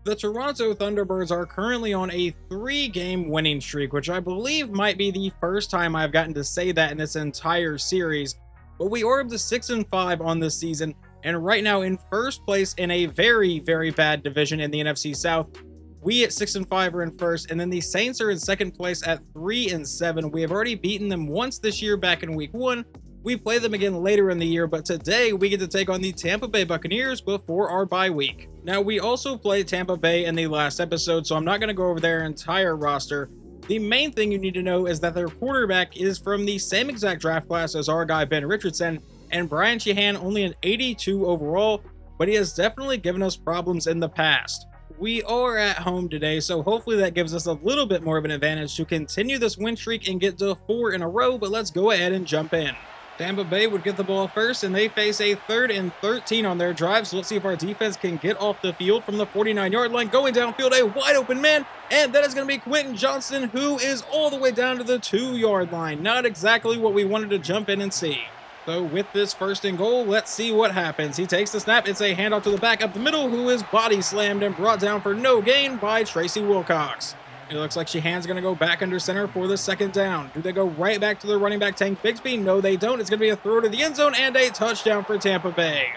The Toronto Thunderbirds are currently on a 3-game winning streak, which I believe might be the first time I've gotten to say that in this entire series. But we are up to 6-5 on this season, and right now in first place in a very, very bad division in the NFC South. We at 6-5 are in first, and then the Saints are in second place at 3-7. We have already beaten them once this year back in week 1. We play them again later in the year, but today we get to take on the Tampa Bay Buccaneers before our bye week. Now, we also played Tampa Bay in the last episode, so I'm not going to go over their entire roster. The main thing you need to know is that their quarterback is from the same exact draft class as our guy Ben Richardson, and Brian Sheehan only an 82 overall, but he has definitely given us problems in the past. We are at home today, so hopefully that gives us a little bit more of an advantage to continue this win streak and get to 4 in a row, but let's go ahead and jump in. Tampa Bay would get the ball first, and they face a 3rd and 13 on their drive, so let's see if our defense can get off the field from the 49-yard line, going downfield, a wide-open man, and that is going to be Quentin Johnston, who is all the way down to the 2-yard line. Not exactly what we wanted to jump in and see. So with this 1st and goal, let's see what happens. He takes the snap, it's a handoff to the back up the middle, who is body slammed and brought down for no gain by Tracy Wilcox. It looks like Sheehan's going to go back under center for the 2nd down. Do they go right back to their running back, Tank Bigsby? No, they don't. It's going to be a throw to the end zone and a touchdown for Tampa Bay.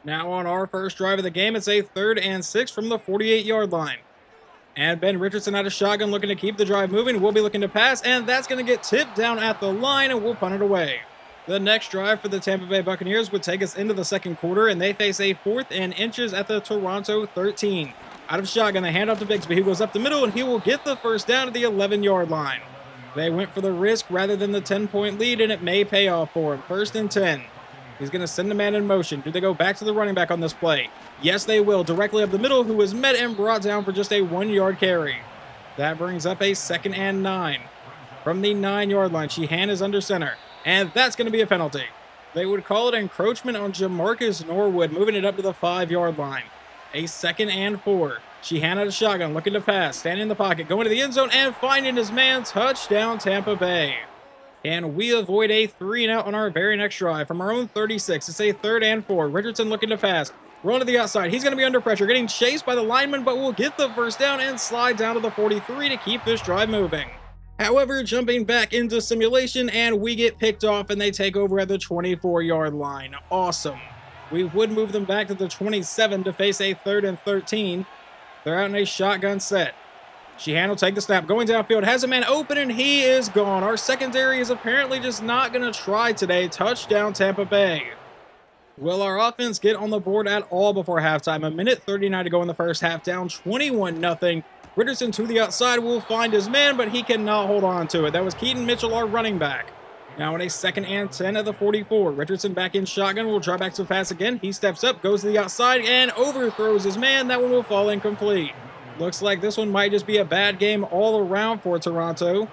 Now on our first drive of the game, it's a 3rd and 6 from the 48-yard line. And Ben Richardson out of shotgun looking to keep the drive moving. We'll be looking to pass, and that's going to get tipped down at the line, and we'll punt it away. The next drive for the Tampa Bay Buccaneers would take us into the 2nd quarter, and they face a 4th and inches at the Toronto 13. Out of shotgun, they hand off to Bigsby, who goes up the middle, and he will get the 1st down at the 11-yard line. They went for the risk rather than the 10-point lead, and it may pay off for him. 1st and 10. He's going to send the man in motion. Do they go back to the running back on this play? Yes, they will. Directly up the middle, who was met and brought down for just a 1-yard carry. That brings up a 2nd and 9. From the 9-yard line, Sheehan is under center, and that's going to be a penalty. They would call it encroachment on Jamarcus Norwood, moving it up to the 5-yard line. A 2nd and 4. Sheehan out of shotgun, looking to pass, standing in the pocket, going to the end zone, and finding his man. Touchdown, Tampa Bay. And we avoid a 3-and-out on our very next drive from our own 36. It's a 3rd and 4. Richardson looking to pass. Run to the outside. He's going to be under pressure, getting chased by the lineman, but will get the 1st down and slide down to the 43 to keep this drive moving. However, jumping back into simulation, and we get picked off, and they take over at the 24-yard line. Awesome. We would move them back to the 27 to face a 3rd and 13. They're out in a shotgun set. Sheehan will take the snap, going downfield, has a man open, and he is gone. Our secondary is apparently just not going to try today. Touchdown, Tampa Bay. Will our offense get on the board at all before halftime? 1:39 to go in the first half, down 21-0. Richardson to the outside will find his man, but he cannot hold on to it. That was Keaton Mitchell, our running back. Now in a 2nd and 10 at the 44. Richardson back in shotgun, will try back to pass again. He steps up, goes to the outside, and overthrows his man. That one will fall incomplete. Looks like this one might just be a bad game all around for Toronto.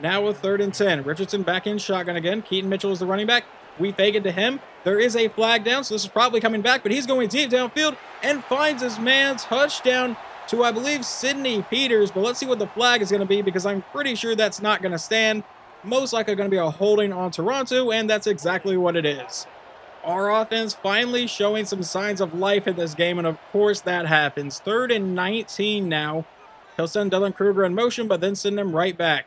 Now with 3rd and 10. Richardson back in shotgun again. Keaton Mitchell is the running back. We fake it to him. There is a flag down, so this is probably coming back, but he's going deep downfield and finds his man. Touchdown to, I believe, Sidney Peters, but let's see what the flag is going to be, because I'm pretty sure that's not going to stand. Most likely going to be a holding on Toronto, and that's exactly what it is. Our offense finally showing some signs of life in this game, and of course that happens. 3rd and 19 now. He'll send Dylan Kruger in motion, but then send him right back.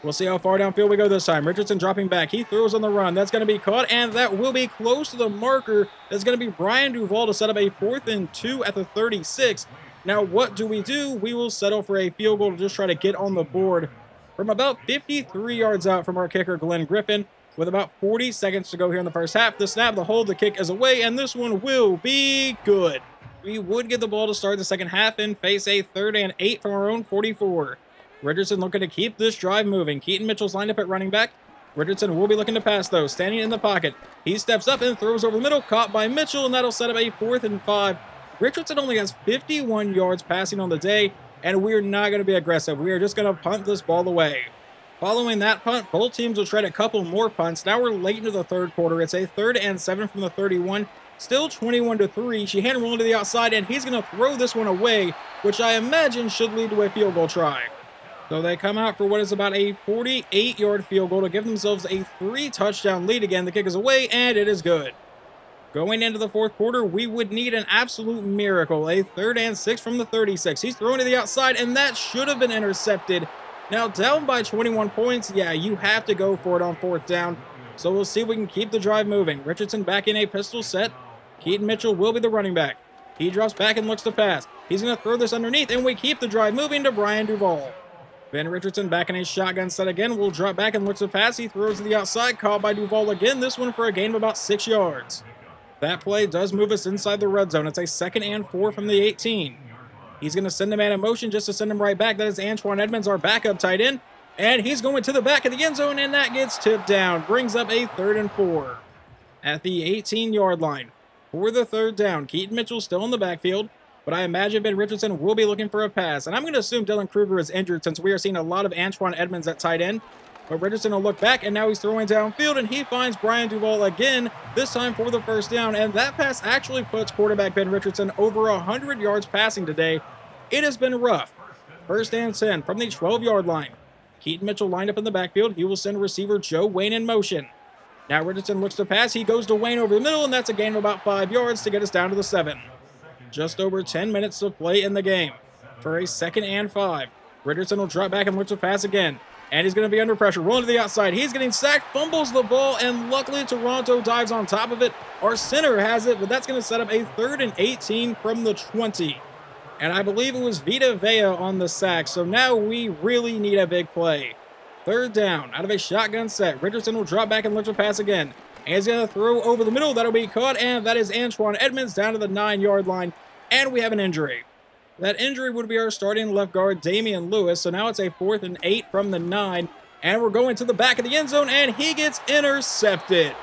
We'll see how far downfield we go this time. Richardson dropping back. He throws on the run. That's going to be caught, and that will be close to the marker. That's going to be Brian Duvall to set up a 4th and 2 at the 36. Now what do? We will settle for a field goal to just try to get on the board from about 53 yards out from our kicker, Glenn Griffin, with about 40 seconds to go here in the first half. The snap, the hold, the kick is away, and this one will be good. We would get the ball to start the 2nd half and face a 3rd and 8 from our own 44. Richardson looking to keep this drive moving. Keaton Mitchell's lined up at running back. Richardson will be looking to pass, though, standing in the pocket. He steps up and throws over the middle, caught by Mitchell, and that'll set up a 4th and 5. Richardson only has 51 yards passing on the day, and we're not going to be aggressive. We are just going to punt this ball away. Following that punt, both teams will try a couple more punts. Now we're late into the 3rd quarter. It's a 3rd and 7 from the 31. Still 21-3. Sheehan rolling to the outside, and he's going to throw this one away, which I imagine should lead to a field goal try. So they come out for what is about a 48-yard field goal to give themselves a 3-touchdown lead again. The kick is away, and it is good. Going into the fourth quarter, we would need an absolute miracle. A 3rd and 6 from the 36. He's throwing to the outside, and that should have been intercepted. Now, down by 21 points, yeah, you have to go for it on 4th down. So we'll see if we can keep the drive moving. Richardson back in a pistol set. Keaton Mitchell will be the running back. He drops back and looks to pass. He's going to throw this underneath, and we keep the drive moving to Brian Duvall. Ben Richardson back in a shotgun set again. Will drop back and looks to pass. He throws to the outside, caught by Duvall again. This one for a gain of about 6 yards. That play does move us inside the red zone. It's a 2nd and 4 from the 18. He's going to send a man in motion just to send him right back. That is Antoine Edmonds, our backup tight end. And he's going to the back of the end zone, and that gets tipped down. Brings up a 3rd and 4. At the 18-yard line. For the 3rd down, Keaton Mitchell still in the backfield. But I imagine Ben Richardson will be looking for a pass. And I'm going to assume Dylan Kruger is injured since we are seeing a lot of Antoine Edmonds at tight end. But Richardson will look back, and now he's throwing downfield, and he finds Brian Duvall again, this time for the 1st down. And that pass actually puts quarterback Ben Richardson over 100 yards passing today. It has been rough. 1st and 10 from the 12-yard line. Keaton Mitchell lined up in the backfield. He will send receiver Joe Wayne in motion. Now Richardson looks to pass. He goes to Wayne over the middle, and that's a gain of about 5 yards to get us down to the 7. Just over 10 minutes to play in the game. For a 2nd and 5. Richardson will drop back and look to pass again. And he's going to be under pressure. Rolling to the outside. He's getting sacked, fumbles the ball, and luckily Toronto dives on top of it. Our center has it, but that's going to set up a 3rd and 18 from the 20. And I believe it was Vita Vea on the sack, so now we really need a big play. 3rd down, out of a shotgun set. Richardson will drop back and look to pass again. And he's going to throw over the middle. That'll be caught, and that is Antoine Edmonds down to the 9-yard line. And we have an injury. That injury would be our starting left guard, Damian Lewis. So now it's a 4th and 8 from the 9. And we're going to the back of the end zone, and he gets intercepted.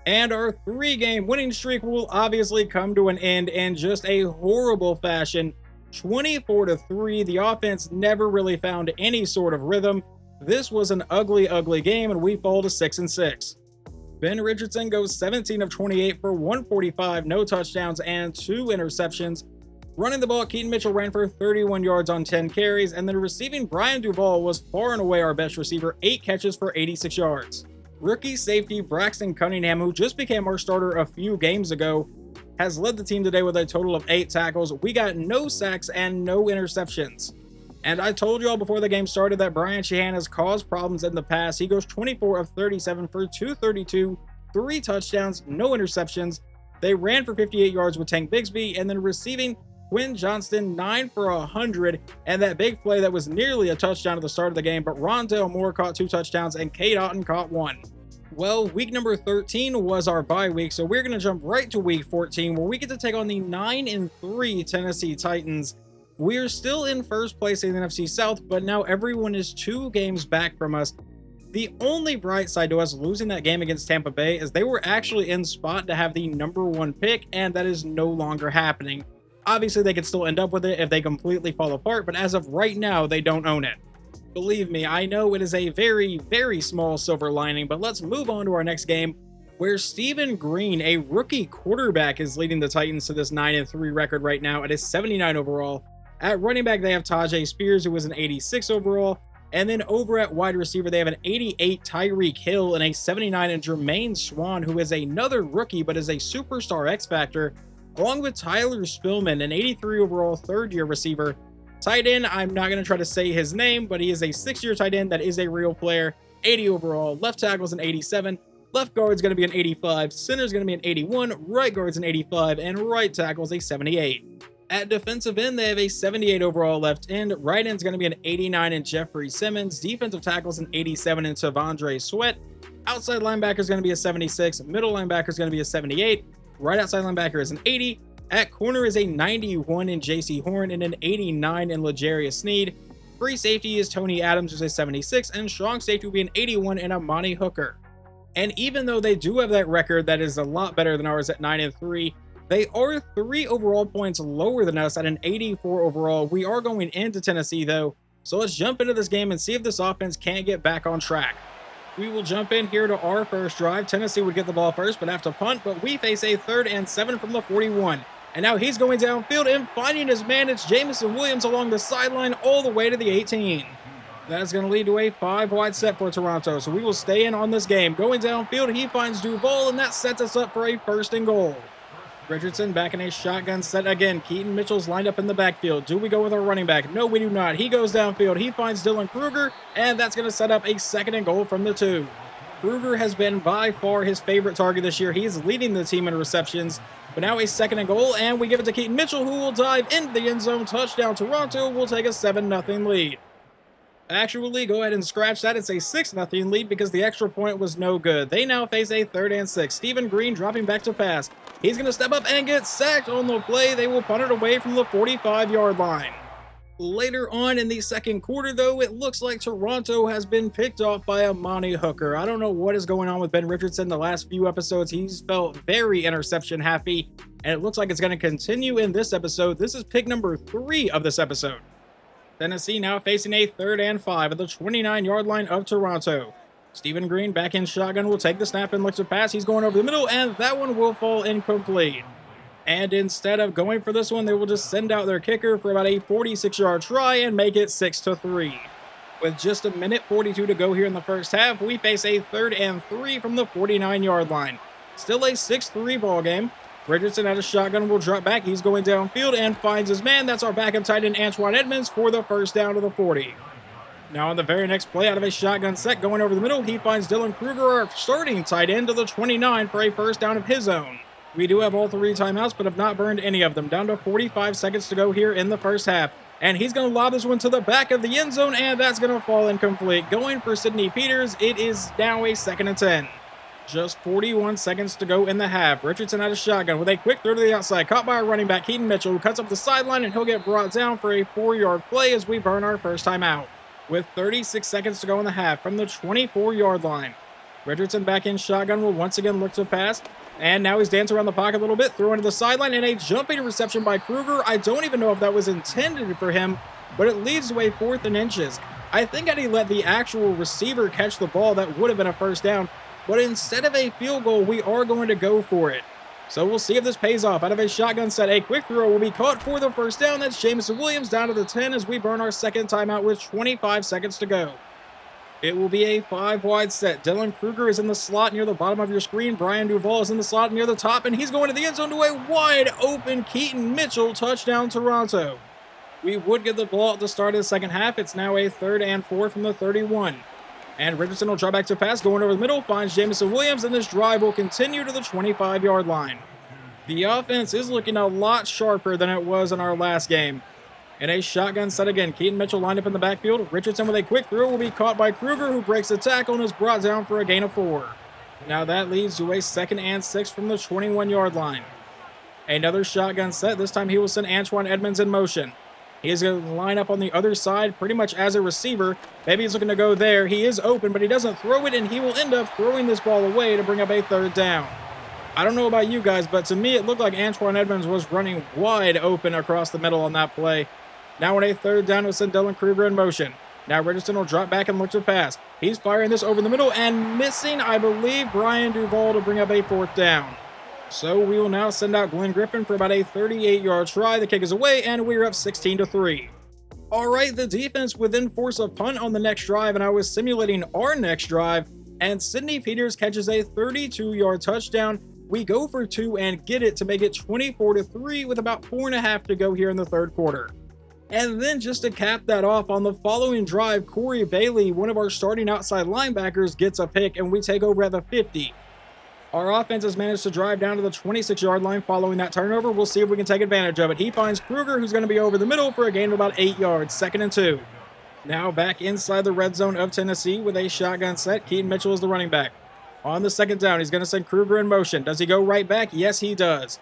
And our 3-game winning streak will obviously come to an end in just a horrible fashion. 24-3. The offense never really found any sort of rhythm. This was an ugly, ugly game, and we fall to 6-6. Ben Richardson goes 17 of 28 for 145, no touchdowns, and 2 interceptions. Running the ball, Keaton Mitchell ran for 31 yards on 10 carries, and then receiving, Brian Duvall was far and away our best receiver, 8 catches for 86 yards. Rookie safety Braxton Cunningham, who just became our starter a few games ago, has led the team today with a total of 8 tackles. We got no sacks and no interceptions. And I told you all before the game started that Brian Sheehan has caused problems in the past. He goes 24 of 37 for 232, 3 touchdowns, no interceptions. They ran for 58 yards with Tank Bigsby, and then receiving, Quinn Johnston 9 for 100, and that big play that was nearly a touchdown at the start of the game, but Rondale Moore caught 2 touchdowns and Cade Otton caught 1. Well, week number 13 was our bye week, so we're going to jump right to week 14, where we get to take on the 9-3 Tennessee Titans. We're still in first place in the NFC South, but now everyone is 2 games back from us. The only bright side to us losing that game against Tampa Bay is they were actually in spot to have the number 1 pick, and that is no longer happening. Obviously, they could still end up with it if they completely fall apart, but as of right now, they don't own it. Believe me, I know it is a very, very small silver lining, but let's move on to our next game, where Steven Green, a rookie quarterback, is leading the Titans to this 9-3 record right now. It is 79 overall. At running back, they have Tajay Spears, who was an 86 overall. And then over at wide receiver, they have an 88 Tyreek Hill and a 79 in Jermaine Swan, who is another rookie, but is a superstar X Factor, along with Tyler Spillman, an 83 overall 3rd-year receiver. Tight end, I'm not going to try to say his name, but he is a 6-year tight end that is a real player. 80 overall. Left tackle is an 87. Left guard is going to be an 85. Center is going to be an 81. Right guard is an 85. And right tackle is a 78. At defensive end, they have a 78 overall left end. Right end is going to be an 89 in Jeffrey Simmons. Defensive tackle is an 87 in Tavondre Sweat. Outside linebacker is going to be a 76. Middle linebacker is going to be a 78. Right outside linebacker is an 80. At corner is a 91 in JC Horn and an 89 in L'Jarius Sneed. Free safety is Tony Adams, who's a 76, and strong safety will be an 81 in Amani Hooker. And even though they do have that record that is a lot better than ours at 9-3, they are 3 overall points lower than us at an 84 overall. We are going into Tennessee though, so let's jump into this game and see if this offense can't get back on track. We will jump in here to our first drive. Tennessee would get the ball first, but have to punt, but we face a 3rd and 7 from the 41. And now he's going downfield and finding his man. It's Jamison Williams along the sideline all the way to the 18. That's going to lead to a 5-wide set for Toronto, so we will stay in on this game. Going downfield, he finds Duval, and that sets us up for a 1st and goal. Richardson back in a shotgun set again. Keaton Mitchell's lined up in the backfield. Do we go with our running back? No, we do not. He goes downfield. He finds Dylan Kruger, and that's going to set up a 2nd and goal from the 2. Kruger has been by far his favorite target this year. He is leading the team in receptions. But now a 2nd and goal, and we give it to Keaton Mitchell, who will dive into the end zone. Touchdown Toronto. Will take a 7-0 lead. Actually, go ahead and scratch that. It's a 6-0 lead because the extra point was no good. They now face a 3rd and 6. Stephen Green dropping back to pass. He's going to step up and get sacked on the play. They will punt it away from the 45-yard line. Later on in the 2nd quarter, though, it looks like Toronto has been picked off by Amani Hooker. I don't know what is going on with Ben Richardson the last few episodes. He's felt very interception happy, and it looks like it's going to continue in this episode. This is pick number 3 of this episode. Tennessee now facing a 3rd and 5 at the 29-yard line of Toronto. Stephen Green back in shotgun will take the snap and looks to pass. He's going over the middle, and that one will fall incomplete. And instead of going for this one, they will just send out their kicker for about a 46-yard try and make it 6-3. With just 1:42 to go here in the first half, we face a 3rd and 3 from the 49-yard line. Still a 6-3 ball game. Richardson out of shotgun will drop back. He's going downfield and finds his man. That's our backup tight end, Antoine Edmonds, for the 1st down to the 40. Now on the very next play out of a shotgun set, going over the middle, he finds Dylan Kruger, our starting tight end, to the 29 for a 1st down of his own. We do have all 3 timeouts, but have not burned any of them. Down to 45 seconds to go here in the first half. And he's going to lob this one to the back of the end zone, and that's going to fall incomplete. Going for Sidney Peters, it is now a 2nd and 10. Just 41 seconds to go in the half. Richardson out of shotgun with a quick throw to the outside. Caught by our running back, Keaton Mitchell, who cuts up the sideline, and he'll get brought down for a 4-yard play as we burn our first timeout. With 36 seconds to go in the half from the 24-yard line. Richardson back in shotgun will once again look to pass. And now he's dancing around the pocket a little bit, throwing to the sideline, and a jumping reception by Kruger. I don't even know if that was intended for him, but it leads to a 4th and inches. I think had he let the actual receiver catch the ball, that would have been a 1st down. But instead of a field goal, we are going to go for it. So we'll see if this pays off. Out of a shotgun set, a quick throw will be caught for the 1st down. That's Jameson Williams down to the 10 as we burn our 2nd timeout with 25 seconds to go. It will be a 5-wide set. Dylan Kruger is in the slot near the bottom of your screen. Brian Duval is in the slot near the top, and he's going to the end zone to a wide open Keaton Mitchell. Touchdown Toronto. We would get the ball at the start of the 2nd half. It's now a 3rd and 4 from the 31. And Richardson will draw back to pass, going over the middle, finds Jameson Williams, and this drive will continue to the 25-yard line. The offense is looking a lot sharper than it was in our last game. In a shotgun set again, Keaton Mitchell lined up in the backfield. Richardson with a quick throw will be caught by Kruger, who breaks the tackle and is brought down for a gain of 4. Now that leads to a 2nd and 6 from the 21-yard line. Another shotgun set. This time he will send Antoine Edmonds in motion. He is going to line up on the other side pretty much as a receiver. Maybe he's looking to go there. He is open, but he doesn't throw it, and he will end up throwing this ball away to bring up a 3rd down. I don't know about you guys, but to me it looked like Antoine Edmonds was running wide open across the middle on that play. Now on a 3rd down, we'll send Dylan Kruger in motion. Now Richardson will drop back and look to pass. He's firing this over the middle and missing, I believe, Brian Duval to bring up a 4th down. So we will now send out Glenn Griffin for about a 38-yard try. The kick is away, and we're up 16-3. All right, the defense would then force a punt on the next drive, and I was simulating our next drive, and Sidney Peters catches a 32-yard touchdown. We go for 2 and get it to make it 24-3 with about 4.5 to go here in the 3rd quarter. And then just to cap that off, on the following drive, Corey Bailey, one of our starting outside linebackers, gets a pick, and we take over at the 50. Our offense has managed to drive down to the 26-yard line following that turnover. We'll see if we can take advantage of it. He finds Kruger, who's going to be over the middle for a gain of about 8 yards. 2nd and 2. Now back inside the red zone of Tennessee with a shotgun set. Keaton Mitchell is the running back. On the 2nd down, he's going to send Kruger in motion. Does he go right back? Yes, he does.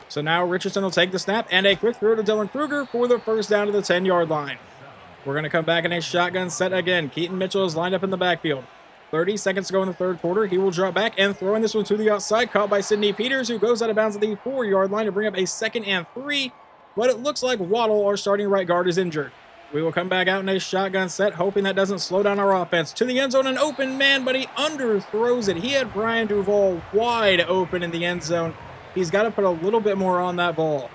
So now Richardson will take the snap, and a quick throw to Dylan Kruger for the 1st down to the 10-yard line. We're going to come back in a shotgun set again. Keaton Mitchell is lined up in the backfield. 30 seconds to go in the 3rd quarter. He will drop back and throwing this one to the outside, caught by Sidney Peters, who goes out of bounds at the 4-yard line to bring up a 2nd and 3. But it looks like Waddle, our starting right guard, is injured. We will come back out in a shotgun set, hoping that doesn't slow down our offense. To the end zone, an open man, but he underthrows it. He had Brian Duval wide open in the end zone. He's got to put a little bit more on that ball.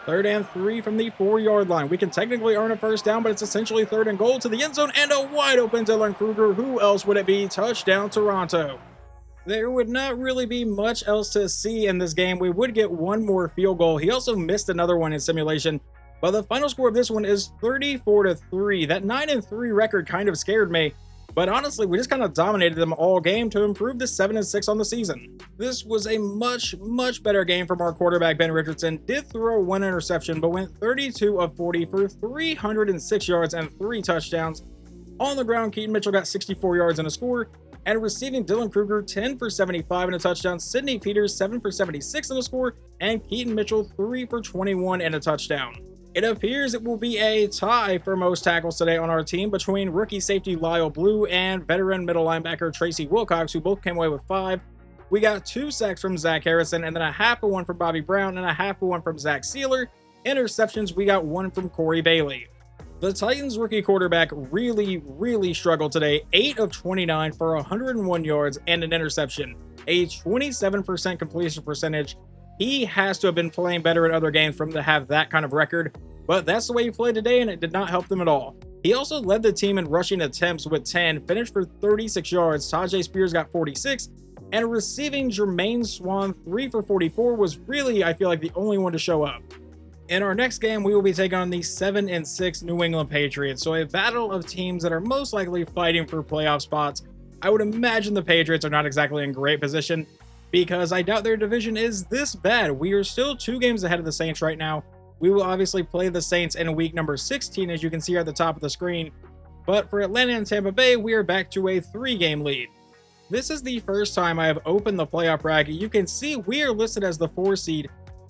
3rd and 3 from the 4-yard line. We can technically earn a first down, but it's essentially 3rd and goal to the end zone, and a wide open Dylan Kruger. Who else would it be? Touchdown, Toronto. There would not really be much else to see in this game. We would get one more field goal. He also missed another one in simulation, but the final score of this one is 34-3. That 9-3 record kind of scared me, but honestly, we just kind of dominated them all game to improve to 7-6 on the season. This was a much better game from our quarterback, Ben Richardson. Did throw one interception, but went 32 of 40 for 306 yards and 3 touchdowns. On the ground, Keaton Mitchell got 64 yards and a score. And receiving, Dylan Kruger 10 for 75 and a touchdown, Sidney Peters 7 for 76 and a score, and Keaton Mitchell 3 for 21 and a touchdown. It appears it will be a tie for most tackles today on our team between rookie safety Lyle Blue and veteran middle linebacker Tracy Wilcox, who both came away with 5. We got 2 sacks from Zach Harrison, and then a half of one from Bobby Brown, and a half of one from Zach Sealer. Interceptions, we got 1 from Corey Bailey. The Titans rookie quarterback really struggled today. 8 of 29 for 101 yards and an interception. A 27% completion percentage. He has to have been playing better in other games for him to have that kind of record, but that's the way he played today, and it did not help them at all. He also led the team in rushing attempts with 10, finished for 36 yards. Tajay Spears got 46, and receiving, Jermaine Swan 3 for 44 was really, I feel like, the only one to show up. In our next game, we will be taking on the 7-6 New England Patriots, so a battle of teams that are most likely fighting for playoff spots. I would imagine the Patriots are not exactly in great position, because I doubt their division is this bad. We are still 2 games ahead of the Saints right now. We will obviously play the Saints in week number 16, as you can see at the top of the screen, but for Atlanta and Tampa Bay, we are back to a 3-game lead. This is the first time I have opened the playoff bracket. You can see we are listed as the 4 seed,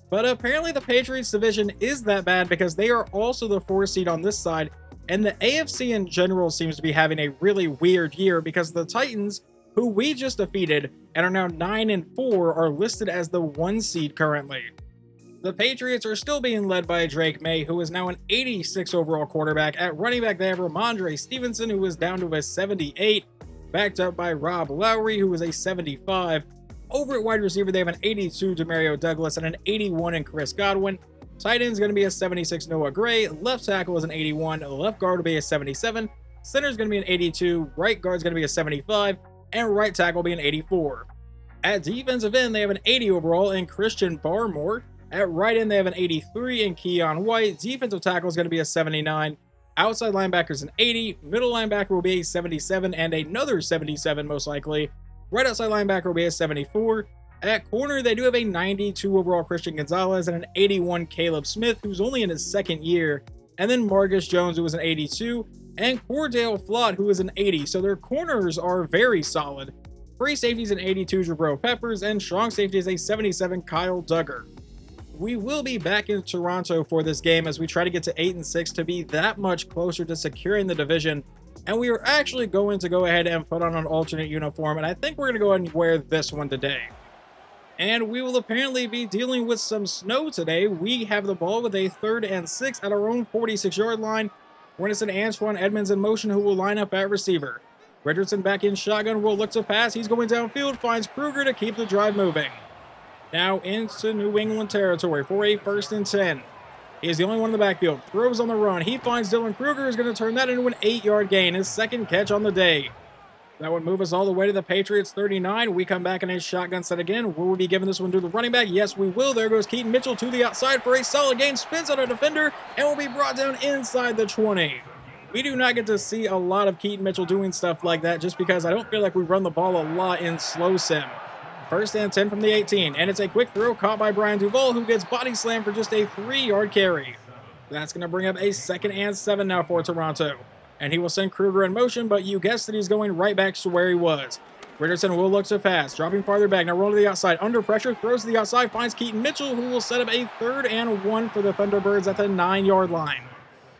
but apparently the Patriots division is that bad because they are also the 4 seed on this side, and the AFC in general seems to be having a really weird year because the Titans, who we just defeated and are now 9-4, are listed as the 1 seed currently. The Patriots are still being led by Drake May, who is now an 86 overall quarterback. At running back, they have Ramondre Stevenson, who is down to a 78, backed up by Rob Lowry, who is a 75. Over at wide receiver, they have an 82 Demario Douglas and an 81 in Chris Godwin. Tight end is going to be a 76 Noah Gray. Left tackle is an 81. Left guard will be a 77. Center is going to be an 82. Right guard is going to be a 75. And right tackle will be an 84. At defensive end, they have an 80 overall in Christian Barmore. At right end, they have an 83 in Keon White. Defensive tackle is going to be a 79. Outside linebacker is an 80. Middle linebacker will be a 77 and another 77 most likely. Right outside linebacker will be a 74. At corner, they do have a 92 overall Christian Gonzalez and an 81 Caleb Smith, who's only in his 2nd year. And then Marcus Jones, who is an 82. And Cordale Flott, who is an 80. So their corners are very solid. Free safety is an 82 Jabril Peppers, and strong safety is a 77 Kyle Duggar. We will be back in Toronto for this game as we try to get to 8-6 to be that much closer to securing the division. And we are actually going to go ahead and put on an alternate uniform, and I think we're going to go ahead and wear this one today. And we will apparently be dealing with some snow today. We have the ball with a 3rd and 6 at our own 46-yard line. We're going to send Antoine Edmonds in motion, who will line up at receiver. Richardson back in shotgun, will look to pass. He's going downfield, finds Kruger to keep the drive moving. Now into New England territory for a 1st and 10. He is the only one in the backfield. Throws on the run. He finds Dylan Kruger, who's going to turn that into an 8-yard gain. His 2nd catch on the day. That would move us all the way to the Patriots 39. We come back in a shotgun set again. Will we be giving this one to the running back? Yes, we will. There goes Keaton Mitchell to the outside for a solid gain. Spins on a defender and will be brought down inside the 20. We do not get to see a lot of Keaton Mitchell doing stuff like that just because I don't feel like we run the ball a lot in slow sim. 1st and 10 from the 18, and it's a quick throw caught by Brian Duvall, who gets body slammed for just a 3-yard carry. That's going to bring up a 2nd and 7 now for Toronto. And he will send Kruger in motion, but you guessed that he's going right back to where he was. Richardson will look to pass, dropping farther back, now rolling to the outside, under pressure, throws to the outside, finds Keaton Mitchell, who will set up a 3rd and 1 for the Thunderbirds at the 9-yard line.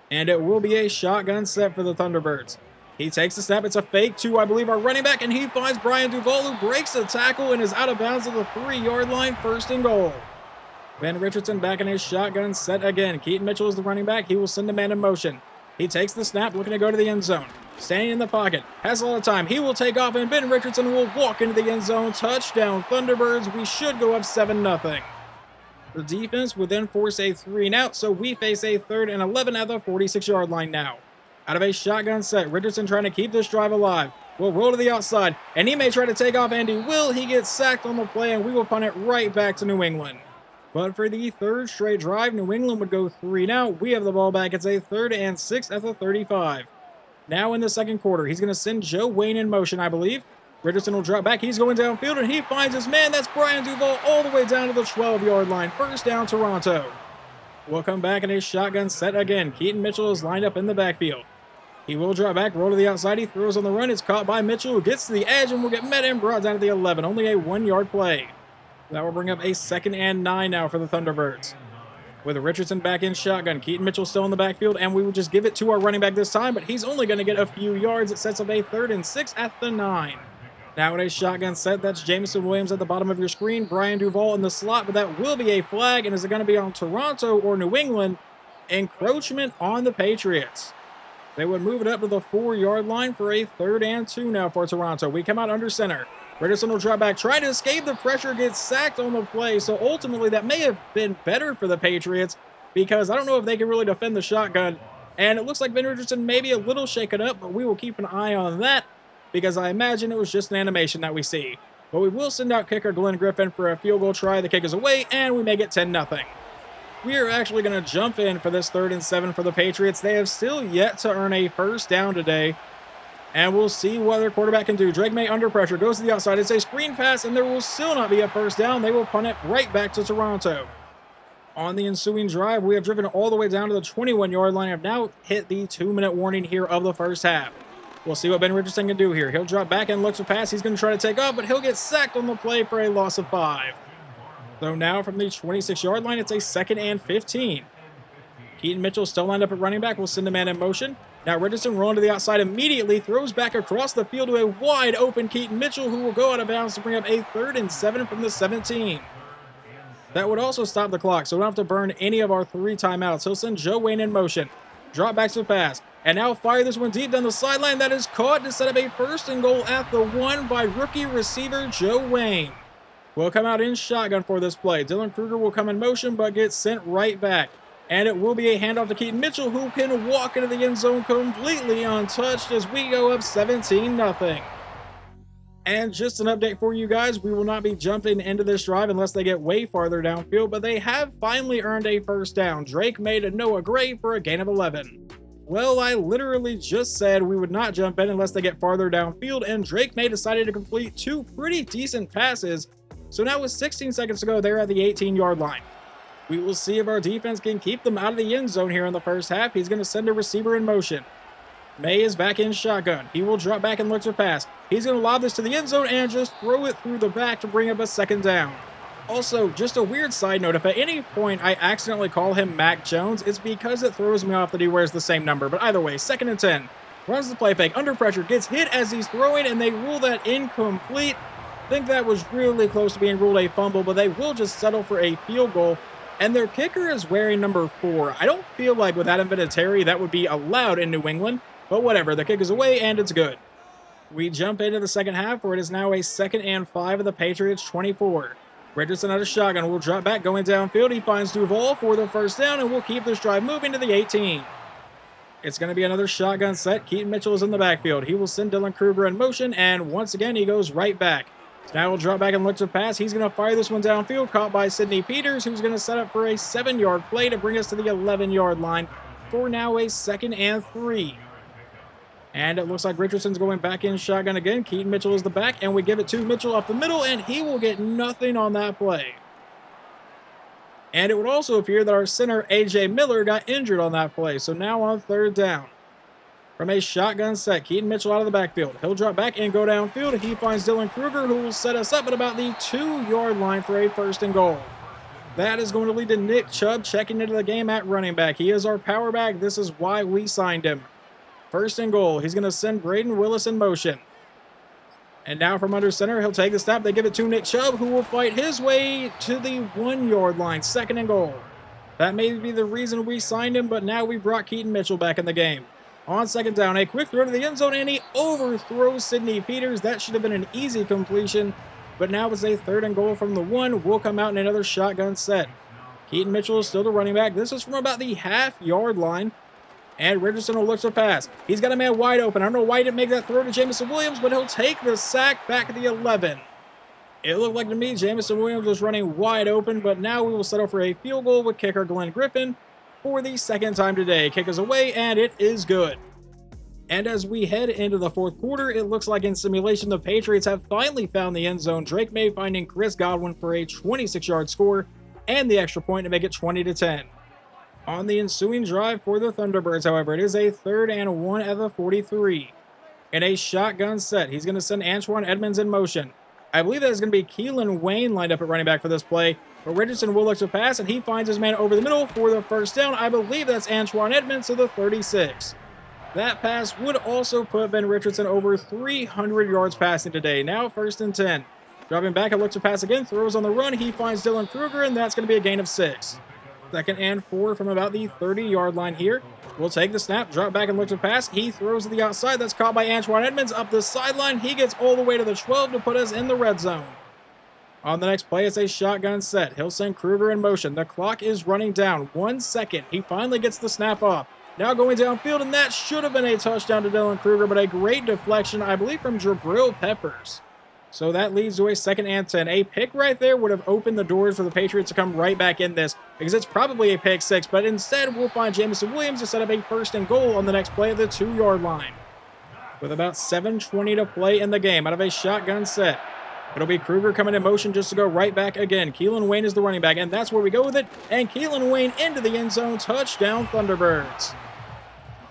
And it will be a shotgun set for the Thunderbirds. He takes the snap. It's a fake to, I believe, our running back, and he finds Brian Duvall, who breaks the tackle and is out of bounds at the 3-yard line, 1st and goal. Ben Richardson back in his shotgun set again. Keaton Mitchell is the running back. He will send a man in motion. He takes the snap, looking to go to the end zone. Standing in the pocket, has a lot of time. He will take off, and Ben Richardson will walk into the end zone. Touchdown, Thunderbirds. We should go up 7-0. The defense would then force a 3-and-out, so we face a 3rd and 11 at the 46-yard line now. Out of a shotgun set, Richardson trying to keep this drive alive. Will roll to the outside, and he may try to take off, and he will. He gets sacked on the play, and we will punt it right back to New England. But for the 3rd straight drive, New England would go 3-and-out. We have the ball back. It's a 3rd and 6 at the 35. Now in the second quarter, he's going to send Joe Wayne in motion, I believe. Richardson will drop back. He's going downfield, and he finds his man. That's Brian Duvall all the way down to the 12-yard line. First down, Toronto. We'll come back in a shotgun set again. Keaton Mitchell is lined up in the backfield. He will drop back, roll to the outside. He throws on the run. It's caught by Mitchell, who gets to the edge and will get met and brought down to the 11. Only a 1-yard play. That will bring up a 2nd and 9 now for the Thunderbirds. With Richardson back in shotgun, Keaton Mitchell still in the backfield, and we will just give it to our running back this time, but he's only going to get a few yards. It sets up a 3rd and 6 at the 9. Now in a shotgun set, that's Jameson Williams at the bottom of your screen, Brian Duvall in the slot, but that will be a flag, and is it going to be on Toronto or New England? Encroachment on the Patriots. They would move it up to the 4-yard line for a 3rd and 2 now for Toronto. We come out under center. Richardson will drop back, try to escape the pressure, gets sacked on the play. So ultimately, that may have been better for the Patriots because I don't know if they can really defend the shotgun. And it looks like Ben Richardson may be a little shaken up, but we will keep an eye on that because I imagine it was just an animation that we see. But we will send out kicker Glenn Griffin for a field goal try. The kick is away, and we may get 10-0. We are actually going to jump in for this 3rd and 7 for the Patriots. They have still yet to earn a first down today. And we'll see what their quarterback can do. Drake May under pressure, goes to the outside. It's a screen pass, and there will still not be a first down. They will punt it right back to Toronto. On the ensuing drive, we have driven all the way down to the 21-yard line. Have now hit the 2-minute warning here of the first half. We'll see what Ben Richardson can do here. He'll drop back and look to pass. He's going to try to take off, but he'll get sacked on the play for a loss of 5. So now from the 26-yard line, it's a 2nd and 15. Keaton Mitchell still lined up at running back. We'll send the man in motion. Now Richardson rolling to the outside immediately, throws back across the field to a wide open Keaton Mitchell, who will go out of bounds to bring up a 3rd and 7 from the 17. That would also stop the clock, so we don't have to burn any of our 3 timeouts. He'll send Joe Wayne in motion. Drop back to the pass. And now fire this one deep down the sideline. That is caught to set up a 1st and goal at the 1 by rookie receiver Joe Wayne. We'll come out in shotgun for this play. Dylan Kruger will come in motion, but gets sent right back. And it will be a handoff to Keaton Mitchell, who can walk into the end zone completely untouched as we go up 17-0. And just an update for you guys, we will not be jumping into this drive unless they get way farther downfield, but they have finally earned a first down. Drake made a Noah Gray for a gain of 11. Well, I literally just said we would not jump in unless they get farther downfield, and Drake May decided to complete 2 pretty decent passes. So now with 16 seconds to go, they're at the 18-yard line. We will see if our defense can keep them out of the end zone here in the first half. He's going to send a receiver in motion. May is back in shotgun. He will drop back and look to pass. He's going to lob this to the end zone and just throw it through the back to bring up a 2nd down. Also, just a weird side note, if at any point I accidentally call him Mac Jones, it's because it throws me off that he wears the same number. But either way, 2nd and 10. Runs the play fake, under pressure, gets hit as he's throwing, and they rule that incomplete. I think that was really close to being ruled a fumble, but they will just settle for a field goal. And their kicker is wearing number 4. I don't feel like with Adam Vinatieri that would be allowed in New England, but whatever. The kick is away, and it's good. We jump into the second half, where it is now a 2nd and 5 of the Patriots 24. Richardson out of shotgun will drop back, going downfield. He finds Duvall for the first down, and we'll keep this drive moving to the 18. It's going to be another shotgun set. Keaton Mitchell is in the backfield. He will send Dylan Kruger in motion, and once again, he goes right back. So now we'll drop back and look to pass. He's going to fire this one downfield, caught by Sidney Peters, who's going to set up for a 7-yard play to bring us to the 11-yard line for now a 2nd and 3. And it looks like Richardson's going back in shotgun again. Keaton Mitchell is the back, and we give it to Mitchell up the middle, and he will get nothing on that play. And it would also appear that our center, A.J. Miller, got injured on that play. So now on 3rd down. From a shotgun set, Keaton Mitchell out of the backfield. He'll drop back and go downfield. He finds Dylan Kruger, who will set us up at about the 2-yard line for a 1st and goal. That is going to lead to Nick Chubb checking into the game at running back. He is our power back. This is why we signed him. 1st and goal. He's going to send Braden Willis in motion. And now from under center, he'll take the snap. They give it to Nick Chubb, who will fight his way to the 1-yard line. 2nd and goal. That may be the reason we signed him, but now we brought Keaton Mitchell back in the game. On 2nd down, a quick throw to the end zone, and he overthrows Sidney Peters. That should have been an easy completion, but now it's a 3rd and goal from the 1. We'll come out in another shotgun set. Keaton Mitchell is still the running back. This is from about the half-yard line. And Richardson will look to pass. He's got a man wide open. I don't know why he didn't make that throw to Jameson Williams, but he'll take the sack back at the 11. It looked like to me Jameson Williams was running wide open, but now we will settle for a field goal with kicker Glenn Griffin for the second time today. Kick is away, and it is good. And as we head into the fourth quarter, it looks like in simulation the Patriots have finally found the end zone. Drake May finding Chris Godwin for a 26-yard score and the extra point to make it 20-10. On the ensuing drive for the Thunderbirds, however, it is a 3rd and 1 at the 43. In a shotgun set, he's going to send Antoine Edmonds in motion. I believe that is going to be Keelan Wayne lined up at running back for this play. But Richardson will look to pass, and he finds his man over the middle for the first down. I believe that's Antoine Edmonds to the 36. That pass would also put Ben Richardson over 300 yards passing today. Now 1st and 10. Dropping back, and looks to pass again. Throws on the run. He finds Dylan Kruger, and that's going to be a gain of 6. 2nd and 4 from about the 30-yard line here. We'll take the snap, drop back and look to pass. He throws to the outside. That's caught by Antoine Edmonds up the sideline. He gets all the way to the 12 to put us in the red zone. On the next play, it's a shotgun set. He'll send Kruger in motion. The clock is running down. 1 second. He finally gets the snap off. Now going downfield, and that should have been a touchdown to Dylan Kruger, but a great deflection, I believe, from Jabril Peppers. So that leads to a 2nd and 10. A pick right there would have opened the doors for the Patriots to come right back in this, because it's probably a pick 6, but instead we'll find Jameson Williams to set up a 1st and goal on the next play at the 2-yard line. With about 7:20 to play in the game out of a shotgun set, it'll be Kruger coming in motion just to go right back again. Keelan Wayne is the running back, and that's where we go with it. And Keelan Wayne into the end zone. Touchdown, Thunderbirds.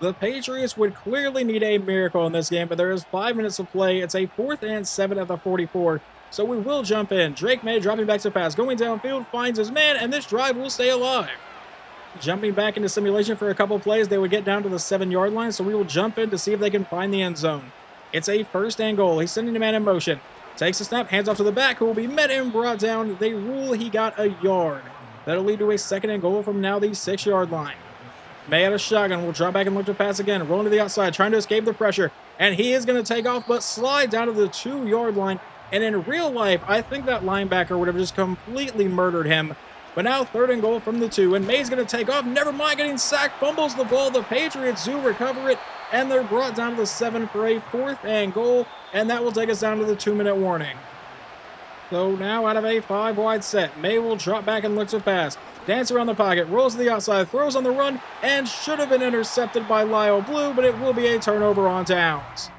The Patriots would clearly need a miracle in this game, but there is 5 minutes to play. It's a 4th and 7 at the 44, so we will jump in. Drake May dropping back to pass, going downfield, finds his man, and this drive will stay alive. Jumping back into simulation for a couple plays, they would get down to the 7-yard line, so we will jump in to see if they can find the end zone. It's a 1st and goal. He's sending the man in motion. Takes a snap, hands off to the back, who will be met and brought down. They rule he got a yard. That'll lead to a 2nd and goal from now the 6-yard line. May out of shotgun will drop back and look to pass again, rolling to the outside, trying to escape the pressure, and he is going to take off, but slide down to the 2-yard line. And in real life, I think that linebacker would have just completely murdered him. But now 3rd and goal from the 2, and May's going to take off. Never mind getting sacked, fumbles the ball. The Patriots do recover it, and they're brought down to the 7 for a 4th and goal, and that will take us down to the 2-minute warning. So now out of a 5-wide set, May will drop back and look to pass. Dance around the pocket, rolls to the outside, throws on the run, and should have been intercepted by Lyle Blue, but it will be a turnover on downs.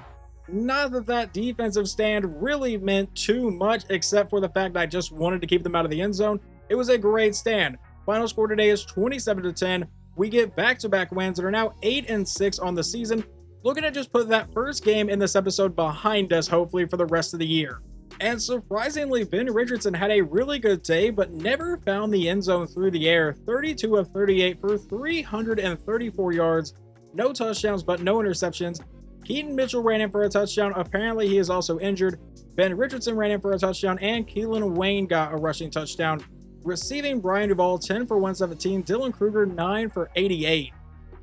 Not that that defensive stand really meant too much, except for the fact that I just wanted to keep them out of the end zone. It was a great stand. Final score today is 27-10. We get back-to-back wins that are now 8-6 on the season. Looking at just put that first game in this episode behind us, hopefully, for the rest of the year. And surprisingly, Ben Richardson had a really good day, but never found the end zone through the air. 32 of 38 for 334 yards. No touchdowns, but no interceptions. Keaton Mitchell ran in for a touchdown. Apparently, he is also injured. Ben Richardson ran in for a touchdown, and Keelan Wayne got a rushing touchdown. Receiving, Brian Duvall, 10 for 117. Dylan Kruger, 9 for 88.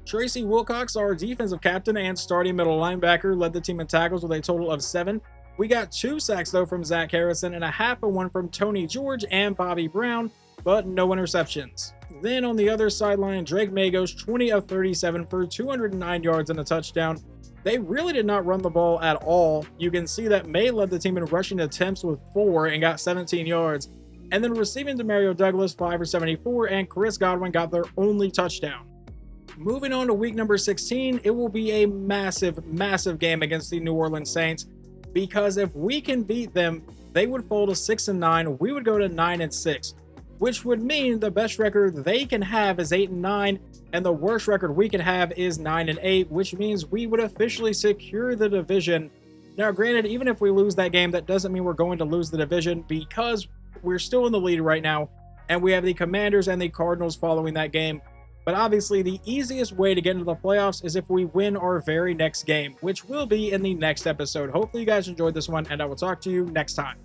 Tracy Wilcox, our defensive captain and starting middle linebacker, led the team in tackles with a total of 7. We got 2 sacks, though, from Zach Harrison and a half of 1 from Tony George and Bobby Brown, but no interceptions. Then on the other sideline, Drake May goes 20 of 37 for 209 yards and a touchdown. They really did not run the ball at all. You can see that May led the team in rushing attempts with 4 and got 17 yards. And then receiving, Demario Douglas 5 for 74, and Chris Godwin got their only touchdown. Moving on to week number 16, it will be a massive, massive game against the New Orleans Saints. Because if we can beat them, they would fall to 6-9. We would go to 9-6, which would mean the best record they can have is 8-9, and the worst record we can have is 9-8, which means we would officially secure the division. Now, granted, even if we lose that game, that doesn't mean we're going to lose the division, because we're still in the lead right now, and we have the Commanders and the Cardinals following that game. But obviously, the easiest way to get into the playoffs is if we win our very next game, which will be in the next episode. Hopefully you guys enjoyed this one, and I will talk to you next time.